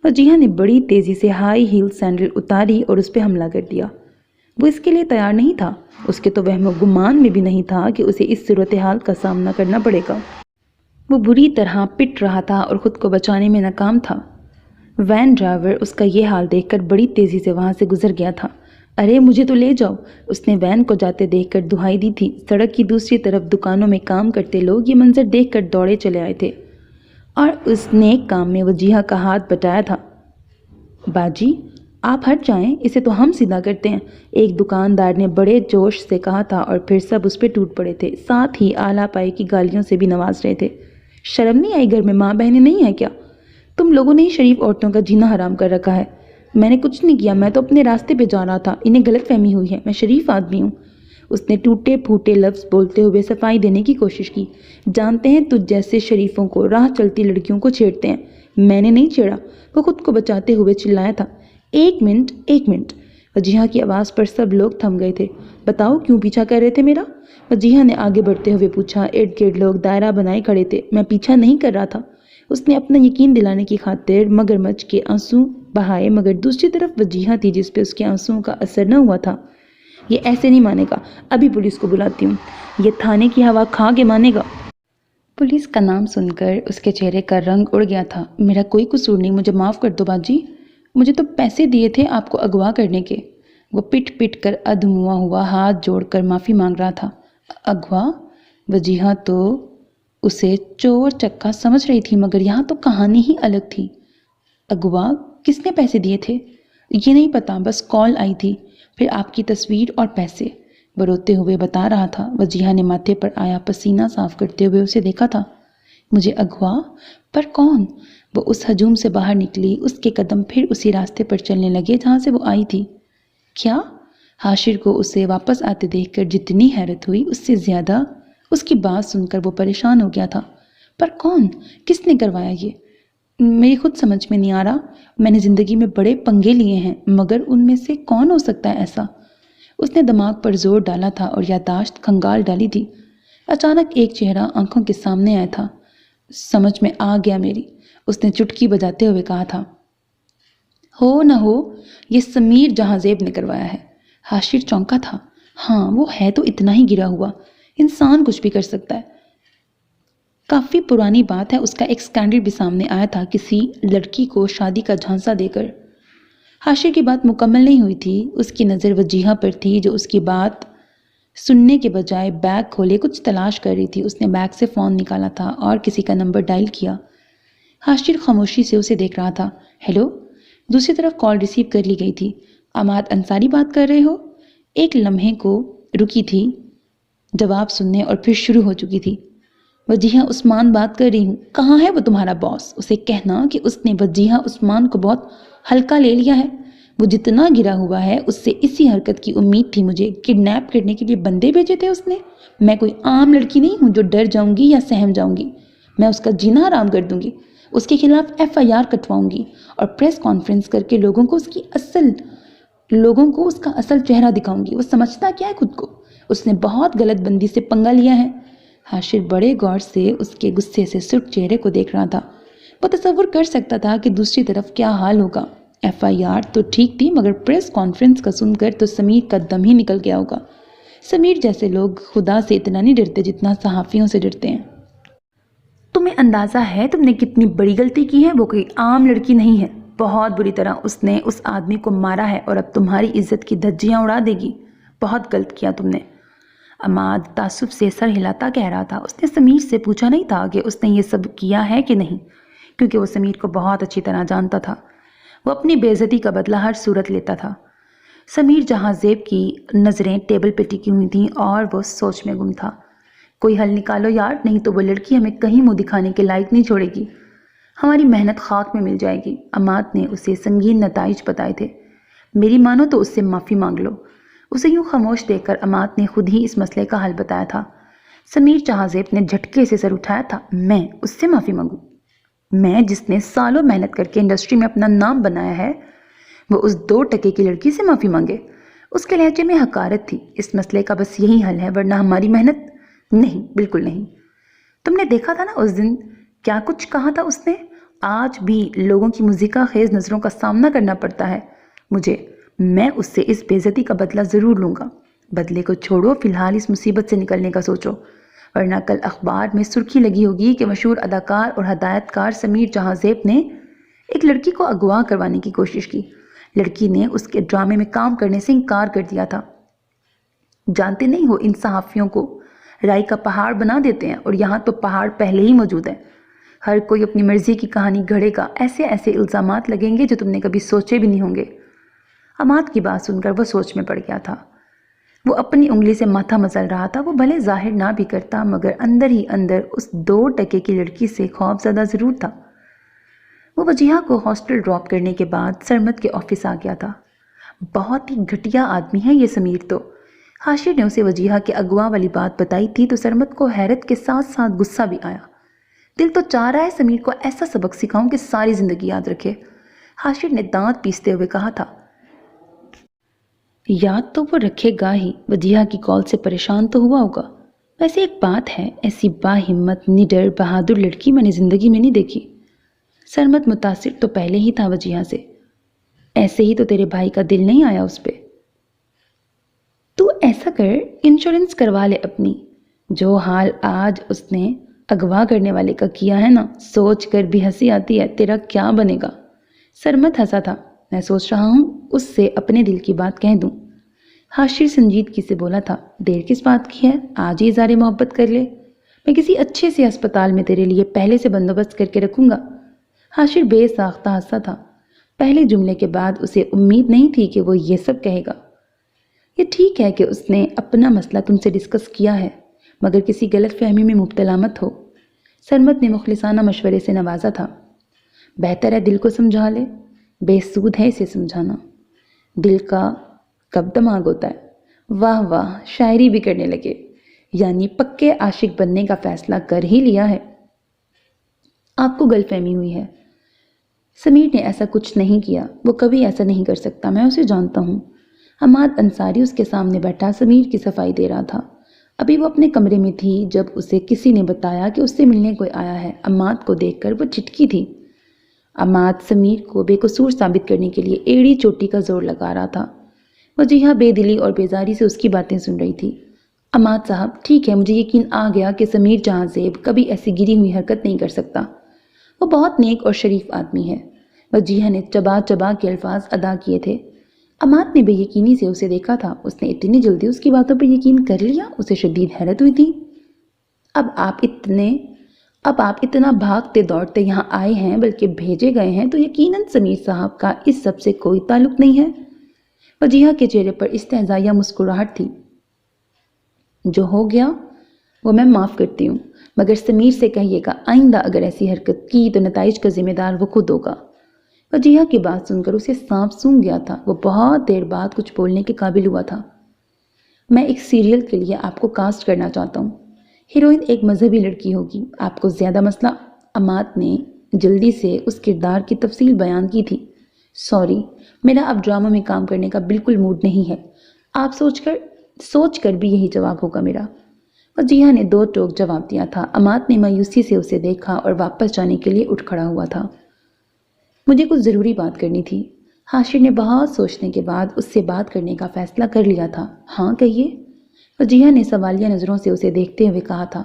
وجیہہ نے بڑی تیزی سے ہائی ہیل سینڈل اتاری اور اس پہ حملہ کر دیا۔ وہ اس کے لیے تیار نہیں تھا، اس کے تو وہم و گمان میں بھی نہیں تھا کہ اسے اس صورتحال کا سامنا کرنا پڑے گا۔ وہ بری طرح پٹ رہا تھا اور خود کو بچانے میں ناکام تھا۔ وین ڈرائیور اس کا یہ حال دیکھ کر بڑی تیزی سے وہاں سے گزر گیا تھا۔ ارے مجھے تو لے جاؤ، اس نے وین کو جاتے دیکھ کر دہائی دی تھی۔ سڑک کی دوسری طرف دکانوں میں کام کرتے لوگ یہ منظر دیکھ کر دوڑے چلے آئے تھے اور اس نیک کام میں وجیہہ کا ہاتھ بٹایا تھا۔ باجی آپ ہٹ جائیں، اسے تو ہم سیدھا کرتے ہیں، ایک دکاندار نے بڑے جوش سے کہا تھا اور پھر سب اس پہ ٹوٹ پڑے تھے، ساتھ ہی اعلیٰ پائے کی گالیوں سے بھی نواز رہے تھے۔ شرم نہیں آئی؟ گھر میں ماں بہنیں نہیں ہیں کیا؟ تم لوگوں نے ہی شریف عورتوں کا جینا حرام کر رکھا ہے۔ میں نے کچھ نہیں کیا، میں تو اپنے راستے پہ جا رہا تھا، انہیں غلط فہمی ہوئی ہے، میں شریف آدمی ہوں۔ اس نے ٹوٹے پھوٹے لفظ بولتے ہوئے صفائی دینے کی کوشش کی۔ جانتے ہیں تجھ جیسے شریفوں کو راہ چلتی لڑکیوں کو چھیڑتے ہیں، میں نے نہیں چھیڑا، وہ خود کو بچاتے ہوئے چلایا تھا۔ ایک منٹ، وجیہہ کی آواز پر سب لوگ تھم گئے تھے۔ بتاؤ کیوں پیچھا کر رہے تھے میرا؟ وجیہہ نے آگے بڑھتے ہوئے پوچھا۔ ارد گرد لوگ دائرہ بنائے کھڑے تھے۔ میں پیچھا نہیں کر رہا تھا، اس نے اپنا یقین دلانے کی خاطر مگرمچھ کے آنسو بہائے مگر دوسری طرف وجیہہ تھی جس پہ اس کے آنسوؤں کا اثر نہ ہوا تھا۔ یہ ایسے نہیں مانے گا، ابھی پولیس کو بلاتی ہوں، یہ تھانے کی ہوا کھا کے مانے گا۔ پولیس کا نام سن کر اس کے چہرے کا رنگ اڑ گیا تھا۔ میرا کوئی قصور نہیں، مجھے معاف کر دو باجی، مجھے تو پیسے دیے تھے آپ کو اغوا کرنے کے۔ وہ پٹ پٹ کر ادھموا ہوا ہاتھ جوڑ کر معافی مانگ رہا تھا۔ اغوا؟ وجیہہ تو اسے چور چکا سمجھ رہی تھی مگر یہاں تو کہانی ہی الگ تھی۔ اغوا؟ کس نے پیسے دیے تھے؟ یہ نہیں پتا، بس کال آئی تھی، پھر آپ کی تصویر اور پیسے، وہ روتے ہوئے بتا رہا تھا۔ وجیہہ نے ماتھے پر آیا پسینہ صاف کرتے ہوئے اسے دیکھا تھا۔ مجھے اغوا؟ پر کون؟ وہ اس ہجوم سے باہر نکلی، اس کے قدم پھر اسی راستے پر چلنے لگے جہاں سے وہ آئی تھی۔ کیا؟ حاشر کو اسے واپس آتے دیکھ کر جتنی حیرت ہوئی اس سے زیادہ اس کی بات سن کر وہ پریشان ہو گیا تھا۔ پر کون؟ کس نے کروایا یہ؟ میری خود سمجھ میں نہیں آ رہا، میں نے زندگی میں بڑے پنگے لیے ہیں مگر ان میں سے کون ہو سکتا ہے ایسا؟ اس نے دماغ پر زور ڈالا تھا اور یادداشت کھنگال ڈالی تھی۔ اچانک ایک چہرہ آنکھوں کے سامنے آیا تھا۔ سمجھ میں آ گیا میری، اس نے چٹکی بجاتے ہوئے کہا تھا۔ ہو نہ ہو یہ سمیر جہاں زیب نے کروایا ہے۔ حاشر چونکا تھا۔ ہاں وہ ہے تو اتنا ہی گرا ہوا، انسان کچھ بھی کر سکتا ہے۔ کافی پرانی بات ہے، اس کا ایک سکینڈل بھی سامنے آیا تھا کسی لڑکی کو شادی کا جھانسا دے کر۔ حاشر کی بات مکمل نہیں ہوئی تھی، اس کی نظر وجیہہ پر تھی جو اس کی بات سننے کے بجائے بیگ کھولے کچھ تلاش کر رہی تھی۔ اس نے بیگ سے فون نکالا تھا اور کسی کا نمبر ڈائل کیا۔ حاشر خاموشی سے اسے دیکھ رہا تھا۔ ہیلو؟ دوسری طرف کال ریسیو کر لی گئی تھی۔ عماد انصاری بات کر رہے ہو؟ ایک لمحے کو رکی تھی جواب سننے اور پھر شروع ہو چکی تھی۔ وجیہہ عثمان بات کر رہی ہوں، کہاں ہے وہ تمہارا باس؟ اسے کہنا کہ اس نے وجیہہ عثمان کو بہت ہلکا لے لیا ہے، وہ جتنا گرا ہوا ہے اس سے اسی حرکت کی امید تھی مجھے، کڈنیپ کرنے کے لیے بندے بھیجے تھے اس نے۔ میں کوئی عام لڑکی نہیں ہوں جو ڈر جاؤں گی یا سہم جاؤں گی، میں اس کا جینا حرام کر دوں گی، اس کے خلاف FIR کٹواؤں گی اور پریس کانفرنس کر کے لوگوں کو اس کا اصل چہرہ دکھاؤں گی۔ وہ سمجھتا کیا ہے خود کو؟ اس نے بہت غلط بندی سے پنگا لیا ہے۔ حاشر بڑے غور سے اس کے غصے سے سرخ چہرے کو دیکھ رہا تھا۔ وہ تصور کر سکتا تھا کہ دوسری طرف کیا حال ہوگا۔ FIR تو ٹھیک تھی مگر پریس کانفرنس کا سن کر تو سمیر کا دم ہی نکل گیا ہوگا۔ سمیر جیسے لوگ خدا سے اتنا نہیں ڈرتے جتنا صحافیوں سے ڈرتے ہیں۔ تمہیں اندازہ ہے تم نے کتنی بڑی غلطی کی ہے؟ وہ کوئی عام لڑکی نہیں ہے، بہت بری طرح اس نے اس آدمی کو مارا ہے اور اب تمہاری عزت کی دھجیاں اڑا دے گی۔ بہت غلط کیا تم نے۔ عماد تعصب سے سر ہلاتا کہہ رہا تھا۔ اس نے سمیر سے پوچھا نہیں تھا کہ اس نے یہ سب کیا ہے کہ نہیں، کیونکہ وہ سمیر کو بہت اچھی طرح جانتا تھا۔ وہ اپنی بے عزتی کا بدلہ ہر صورت لیتا تھا۔ سمیر جہاں زیب کی نظریں ٹیبل پہ ٹکی ہوئی تھیں اور وہ سوچ میں گم تھا۔ کوئی حل نکالو یار، نہیں تو وہ لڑکی ہمیں کہیں منہ دکھانے کے لائق نہیں چھوڑے گی، ہماری محنت خاک میں مل جائے گی۔ عماد نے اسے سنگین نتائج بتائے تھے۔ میری مانو تو اس سے معافی مانگ لو۔ اسے یوں خاموش دیکھ کر عماد نے خود ہی اس مسئلے کا حل بتایا تھا۔ سمیر جہازیب نے جھٹکے سے سر اٹھایا تھا۔ میں اس سے معافی مانگوں؟ میں جس نے سالوں محنت کر کے انڈسٹری میں اپنا نام بنایا ہے، وہ اس 2 ٹکے کی لڑکی سے معافی مانگے؟ اس کے لہجے میں حقارت تھی۔ اس مسئلے کا بس یہی حل ہے، ورنہ ہماری محنت نہیں، بالکل نہیں۔ تم نے دیکھا تھا نا اس دن کیا کچھ کہا تھا اس نے؟ آج بھی لوگوں کی مزیکا خیز نظروں کا سامنا کرنا پڑتا ہے مجھے۔ میں اس سے اس بے عزتی کا بدلہ ضرور لوں گا۔ بدلے کو چھوڑو، فی الحال اس مصیبت سے نکلنے کا سوچو، ورنہ کل اخبار میں سرخی لگی ہوگی کہ مشہور اداکار اور ہدایت کار سمیر جہازیب نے ایک لڑکی کو اغوا کروانے کی کوشش کی۔ لڑکی نے اس کے ڈرامے میں کام کرنے سے انکار کر دیا تھا۔ جانتے نہیں ہو ان صحافیوں کو رائی کا پہاڑ بنا دیتے ہیں، اور یہاں تو پہاڑ پہلے ہی موجود ہے۔ ہر کوئی اپنی مرضی کی کہانی گھڑے گا، ایسے ایسے الزامات لگیں گے جو تم نے کبھی سوچے بھی نہیں ہوں گے۔ عماد کی بات سن کر وہ سوچ میں پڑ گیا تھا۔ وہ اپنی انگلی سے ماتھا مسل رہا تھا۔ وہ بھلے ظاہر نہ بھی کرتا، مگر اندر ہی اندر اس 2 ٹکے کی لڑکی سے خوف زدہ ضرور تھا۔ وہ وجیہہ کو ہاسٹل ڈراپ کرنے کے بعد سرمد کے آفس آ گیا تھا۔ بہت ہی گھٹیا آدمی ہے یہ سمیر تو۔ حاشر نے اسے وجیہہ کے اغوا والی بات بتائی تھی تو سرمد کو حیرت کے ساتھ ساتھ غصہ بھی آیا۔ دل تو چاہ رہا ہے سمیر کو ایسا سبق سکھاؤں کہ ساری زندگی یاد رکھے۔ حاشر نے دانت پیستے ہوئے کہا تھا۔ یاد تو وہ رکھے گا ہی، وجیہہ کی کال سے پریشان تو ہوا ہوگا۔ ویسے ایک بات ہے، ایسی با ہمت، نڈر، بہادر لڑکی میں نے زندگی میں نہیں دیکھی۔ سرمد متاثر تو پہلے ہی تھا وجیہہ سے، ایسے ہی تو تیرے بھائی کا دل نہیں آیا اس پہ۔ تو ایسا کر، انشورنس کروا لے اپنی۔ جو حال آج اس نے اغوا کرنے والے کا کیا ہے نا، سوچ کر بھی ہنسی آتی ہے۔ تیرا کیا بنے گا؟ سرمد ہنسا تھا۔ میں سوچ رہا ہوں اس سے اپنے دل کی بات کہہ دوں۔ حاشر سنجیدگی سے بولا تھا۔ دیر کس بات کی ہے، آج ہی اظہار محبت کر لے۔ میں کسی اچھے سے ہسپتال میں تیرے لیے پہلے سے بندوبست کر کے رکھوں گا۔ حاشر بے ساختہ ہنسا تھا۔ پہلے جملے کے بعد اسے امید نہیں تھی کہ وہ یہ سب کہے گا۔ یہ ٹھیک ہے کہ اس نے اپنا مسئلہ تم سے ڈسکس کیا ہے، مگر کسی غلط فہمی میں مبتلا مت ہو۔ سرمد نے مخلصانہ مشورے سے نوازا تھا۔ بہتر ہے دل کو سمجھا لے، بے سود ہے اسے سمجھانا۔ دل کا کب دماغ ہوتا ہے؟ واہ واہ، شاعری بھی کرنے لگے، یعنی پکے عاشق بننے کا فیصلہ کر ہی لیا ہے۔ آپ کو غلط فہمی ہوئی ہے، سمیر نے ایسا کچھ نہیں کیا، وہ کبھی ایسا نہیں کر سکتا، میں اسے جانتا ہوں۔ حماد انصاری اس کے سامنے بیٹھا سمیر کی صفائی دے رہا تھا۔ ابھی وہ اپنے کمرے میں تھی جب اسے کسی نے بتایا کہ اس سے ملنے کوئی آیا ہے۔ عماد کو دیکھ کر وہ چٹکی تھی۔ عماد سمیر کو بے قصور ثابت کرنے کے لیے ایڑی چوٹی کا زور لگا رہا تھا۔ وجیہہ بے دلی اور بیزاری سے اس کی باتیں سن رہی تھی۔ عماد صاحب، ٹھیک ہے، مجھے یقین آ گیا کہ سمیر جہازیب کبھی ایسی گری ہوئی حرکت نہیں کر سکتا۔ وہ بہت نیک اور شریف آدمی ہے۔ وجیہہ نے چبا چبا کے الفاظ ادا کیے تھے۔ عماد نے بے یقینی سے اسے دیکھا تھا۔ اس نے اتنی جلدی اس کی باتوں پر یقین کر لیا؟ اسے شدید حیرت ہوئی تھی۔ اب آپ اتنا بھاگتے دوڑتے یہاں آئے ہیں، بلکہ بھیجے گئے ہیں، تو یقیناً سمیر صاحب کا اس سب سے کوئی تعلق نہیں ہے۔ وجیہہ کے چہرے پر استہزائیہ مسکراہٹ تھی۔ جو ہو گیا وہ میں معاف کرتی ہوں، مگر سمیر سے کہیے گا آئندہ اگر ایسی حرکت کی تو نتائج کا ذمہ دار وہ خود ہوگا۔ وجیہہ کی بات سن کر اسے سانپ سونگھ گیا تھا۔ وہ بہت دیر بعد کچھ بولنے کے قابل ہوا تھا۔ میں ایک سیریل کے لیے آپ کو کاسٹ کرنا چاہتا ہوں۔ ہیروئن ایک مذہبی لڑکی ہوگی۔ آپ کو زیادہ مسئلہ؟ عماد نے جلدی سے اس کردار کی تفصیل بیان کی تھی۔ سوری، میرا اب ڈرامہ میں کام کرنے کا بالکل موڈ نہیں ہے۔ آپ سوچ کر بھی یہی جواب ہوگا میرا۔ وجیہہ نے 2 ٹوک جواب دیا تھا۔ عماد نے مایوسی سے اسے دیکھا اور واپس جانے کے لیے اٹھ کھڑا ہوا تھا۔ مجھے کچھ ضروری بات کرنی تھی۔ حاشر نے بہت سوچنے کے بعد اس سے بات کرنے کا فیصلہ کر لیا تھا۔ ہاں کہیے۔ وجیہہ نے سوالیہ نظروں سے اسے دیکھتے ہوئے کہا تھا۔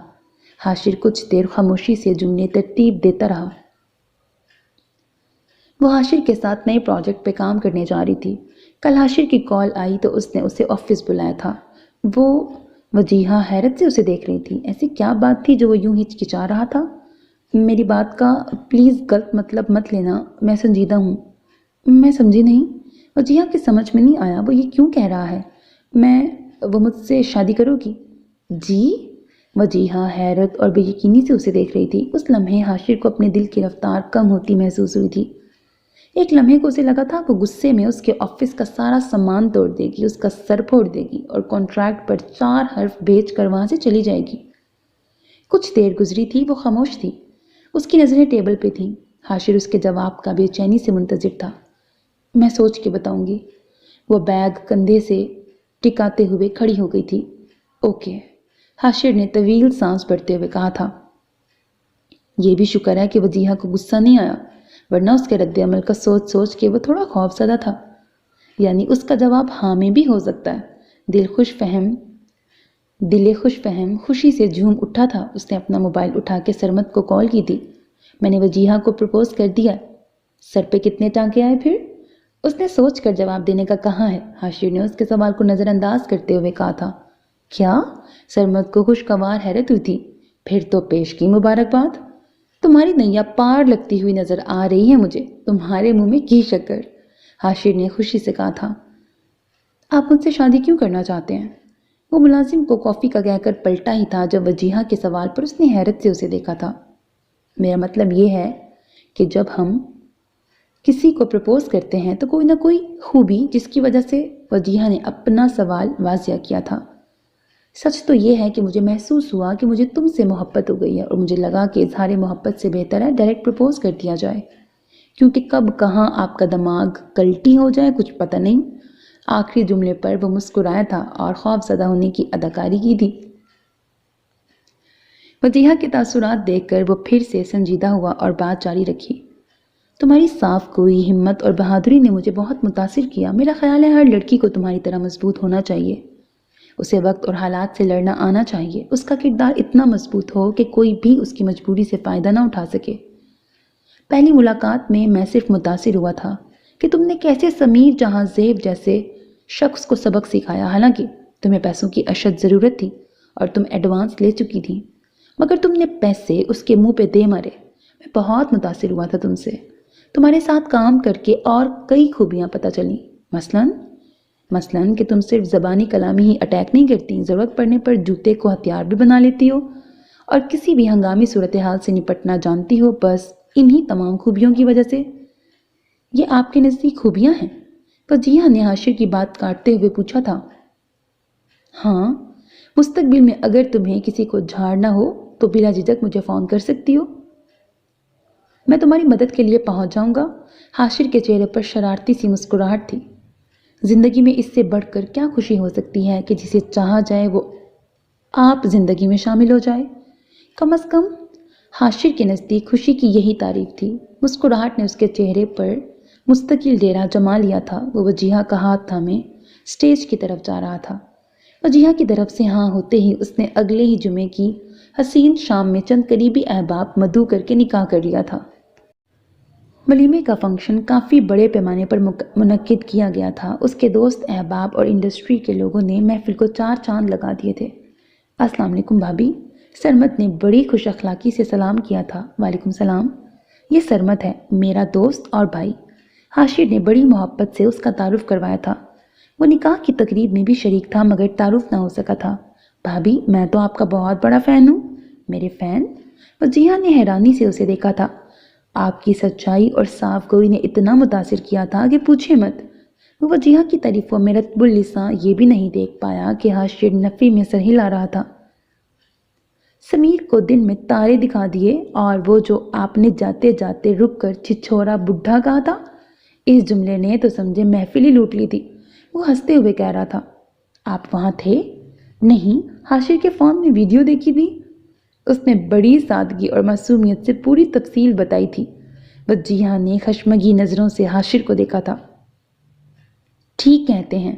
حاشر کچھ دیر خاموشی سے جملے ترتیب دیتا رہا۔ وہ حاشر کے ساتھ نئے پروجیکٹ پہ کام کرنے جا رہی تھی۔ کل حاشر کی کال آئی تو اس نے اسے آفس بلایا تھا۔ وہ وجیہہ حیرت سے اسے دیکھ رہی تھی۔ ایسی کیا بات تھی جو وہ یوں ہچکچا رہا تھا؟ میری بات کا پلیز غلط مطلب مت لینا، میں سنجیدہ ہوں۔ میں سمجھی نہیں۔ وجیہہ کی سمجھ میں نہیں آیا وہ یہ کیوں کہہ رہا ہے۔ وہ مجھ سے شادی کرو گی؟ جی؟ وجیہہ حیرت اور بے یقینی سے اسے دیکھ رہی تھی۔ اس لمحے حاشر کو اپنے دل کی رفتار کم ہوتی محسوس ہوئی تھی۔ ایک لمحے کو اسے لگا تھا کہ غصے میں اس کے آفس کا سارا سامان توڑ دے گی، اس کا سر پھوڑ دے گی اور کانٹریکٹ پر 4 حرف بیچ کر وہاں سے چلی جائے گی۔ کچھ دیر گزری تھی، وہ خاموش تھی۔ اس کی نظریں ٹیبل پہ تھیں۔ حاشر اس کے جواب کا بے چینی سے منتظر تھا۔ میں سوچ کے بتاؤں گی۔ وہ بیگ کندھے سے ٹکاتے ہوئے کھڑی ہو گئی تھی۔ اوکے، حاشر نے طویل سانس بھرتے ہوئے کہا تھا۔ یہ بھی شکر ہے کہ وجیہہ کو غصہ نہیں آیا، ورنہ اس کے رد عمل کا سوچ سوچ کے وہ تھوڑا خوف زدہ تھا۔ یعنی اس کا جواب ہاں میں بھی ہو سکتا ہے۔ دل خوش فہم خوشی سے جھوم اٹھا تھا۔ اس نے اپنا موبائل اٹھا کے سرمد کو کال کی تھی۔ میں نے وجیہہ کو پرپوز کر دیا۔ سر پہ کتنے ٹانکے آئے پھر؟ اس نے سوچ کر جواب دینے کا کہا ہے۔ حاشر نے اس کے سوال کو نظر انداز کرتے ہوئے کہا تھا۔ کیا؟ سرمد کو خوشگوار حیرت ہوئی تھی۔ پھر تو پیش کی مبارکباد۔ تمہاری نیا پار لگتی ہوئی نظر آ رہی ہے مجھے، تمہارے منہ میں گھی شکر۔ حاشر نے خوشی سے کہا تھا۔ آپ مجھ سے شادی کیوں کرنا چاہتے ہیں؟ وہ ملازم کو کافی کا کہہ کر پلٹا ہی تھا جب وجیہہ کے سوال پر اس نے حیرت سے اسے دیکھا تھا۔ میرا مطلب یہ ہے کہ جب ہم کسی کو پرپوز کرتے ہیں تو کوئی نہ کوئی خوبی جس کی وجہ سے وجیہہ نے اپنا سوال واضح کیا تھا۔ سچ تو یہ ہے کہ مجھے محسوس ہوا کہ مجھے تم سے محبت ہو گئی ہے اور مجھے لگا کہ اظہار محبت سے بہتر ہے ڈائریکٹ پرپوز کر دیا جائے، کیونکہ کب کہاں آپ کا دماغ کلٹی ہو جائے کچھ پتہ نہیں۔ آخری جملے پر وہ مسکرایا تھا اور خوف زدہ ہونے کی اداکاری کی تھی۔ وجیہہ کے تاثرات دیکھ کر وہ پھر سے سنجیدہ ہوا اور بات جاری رکھی۔ تمہاری صاف گوئی، ہمت اور بہادری نے مجھے بہت متاثر کیا۔ میرا خیال ہے ہر لڑکی کو تمہاری طرح مضبوط ہونا چاہیے۔ اسے وقت اور حالات سے لڑنا آنا چاہیے۔ اس کا کردار اتنا مضبوط ہو کہ کوئی بھی اس کی مجبوری سے فائدہ نہ اٹھا سکے۔ پہلی ملاقات میں میں صرف متاثر ہوا تھا کہ تم نے کیسے سمیر جہاں زیب جیسے شخص کو سبق سکھایا، حالانکہ تمہیں پیسوں کی اشد ضرورت تھی اور تم ایڈوانس لے چکی تھی، مگر تم نے پیسے اس کے منہ پہ دے مارے۔ میں بہت متاثر ہوا تھا تم سے۔ تمہارے ساتھ کام کر کے اور کئی خوبیاں پتہ چلیں، مثلاً کہ تم صرف زبانی کلامی ہی اٹیک نہیں کرتی، ضرورت پڑنے پر جوتے کو ہتھیار بھی بنا لیتی ہو اور کسی بھی ہنگامی صورتحال سے نپٹنا جانتی ہو، بس انہی تمام خوبیوں کی وجہ سے۔ یہ آپ کے نزدیک خوبیاں ہیں؟ وجیہہ نے حاشر کی بات کاٹتے ہوئے پوچھا تھا۔ ہاں، مستقبل میں اگر تمہیں کسی کو جھاڑنا ہو تو بلا جھجک مجھے فون کر سکتی ہو۔ میں تمہاری مدد کے لیے پہنچ جاؤں گا۔ حاشر کے چہرے پر شرارتی سی مسکراہٹ تھی۔ زندگی میں اس سے بڑھ کر کیا خوشی ہو سکتی ہے کہ جسے چاہا جائے وہ آپ زندگی میں شامل ہو جائے؟ کم از کم حاشر کے نزدیک خوشی کی یہی تعریف تھی۔ مسکراہٹ نے اس کے چہرے پر مستقل ڈیرا جما لیا تھا۔ وہ وجیہہ کا ہاتھ تھامے اسٹیج کی طرف جا رہا تھا۔ وجیہہ کی طرف سے ہاں ہوتے ہی اس نے اگلے ہی جمعے کی حسین شام میں چند قریبی احباب مدعو کر کے نکاح کر لیا تھا۔ ولیمے کا فنکشن کافی بڑے پیمانے پر منعقد کیا گیا تھا۔ اس کے دوست احباب اور انڈسٹری کے لوگوں نے محفل کو 4 چاند لگا دیے تھے۔ السلام علیکم بھابی، سرمد نے بڑی خوش اخلاقی سے سلام کیا تھا۔ وعلیکم السلام، یہ سرمد ہے، میرا دوست اور بھائی۔ حاشر نے بڑی محبت سے اس کا تعارف کروایا تھا۔ وہ نکاح کی تقریب میں بھی شریک تھا مگر تعارف نہ ہو سکا تھا۔ بھابی، میں تو آپ کا بہت بڑا فین ہوں۔ میرے فین؟ وجیہہ نے حیرانی سے اسے دیکھا تھا۔ آپ کی سچائی اور صاف گوئی نے اتنا متاثر کیا تھا کہ پوچھے مت۔ وہ وجیہہ کی تعریفوں میں رطب اللساں یہ بھی نہیں دیکھ پایا کہ حاشر نفی میں سر ہلا رہا تھا۔ سمیر کو دن میں تارے دکھا دیے اور وہ جو آپ نے جاتے جاتے رک کر چھچھورا بڈھا کہا تھا، اس جملے نے تو سمجھے محفل ہی لوٹ لی تھی۔ وہ ہنستے ہوئے کہہ رہا تھا۔ آپ وہاں تھے؟ نہیں، حاشر کے فون میں ویڈیو دیکھی تھی۔ اس نے بڑی سادگی اور معصومیت سے پوری تفصیل بتائی تھی۔ وجیہہ نے خشمگی نظروں سے حاشر کو دیکھا تھا۔ ٹھیک کہتے ہیں،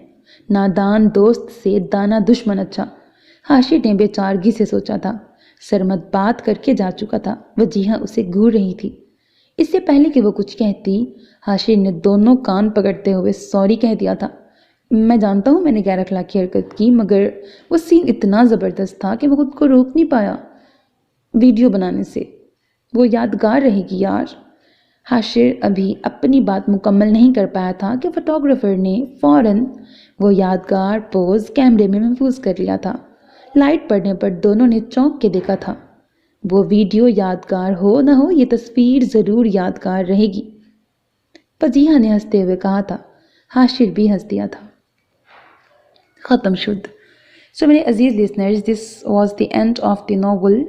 نادان دوست سے دانا دشمن اچھا، حاشر نے بے چارگی سے سوچا تھا۔ سرمد بات کر کے جا چکا تھا، وجیہہ اسے گھور رہی تھی۔ اس سے پہلے کہ وہ کچھ کہتی، حاشر نے دونوں کان پکڑتے ہوئے سوری کہہ دیا تھا۔ میں جانتا ہوں میں نے غیر اخلاقی حرکت کی، مگر وہ سین اتنا زبردست تھا کہ وہ خود کو روک نہیں پایا ویڈیو بنانے سے۔ وہ یادگار رہے گی یار۔ حاشر ابھی اپنی بات مکمل نہیں کر پایا تھا کہ فوٹوگرافر نے فوراً وہ یادگار پوز کیمرے میں محفوظ کر لیا تھا۔ لائٹ پڑنے پر دونوں نے چونک کے دیکھا تھا۔ وہ ویڈیو یادگار ہو نہ ہو، یہ تصویر ضرور یادگار رہے گی، وجیہہ نے ہنستے ہوئے کہا تھا۔ حاشر بھی ہنس دیا تھا۔ ختم شد۔ سو میرے عزیز listeners, this was the end of the novel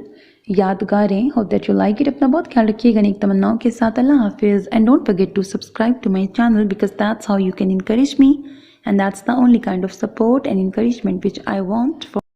Yaadgarein. Hope that you like it. اپنا بہت خیال رکھیے گا نیک تمناؤں کے ساتھ۔ اللہ حافظ۔ And don't forget to subscribe to my channel because that's how you can encourage me and that's the only kind of support and encouragement which I want for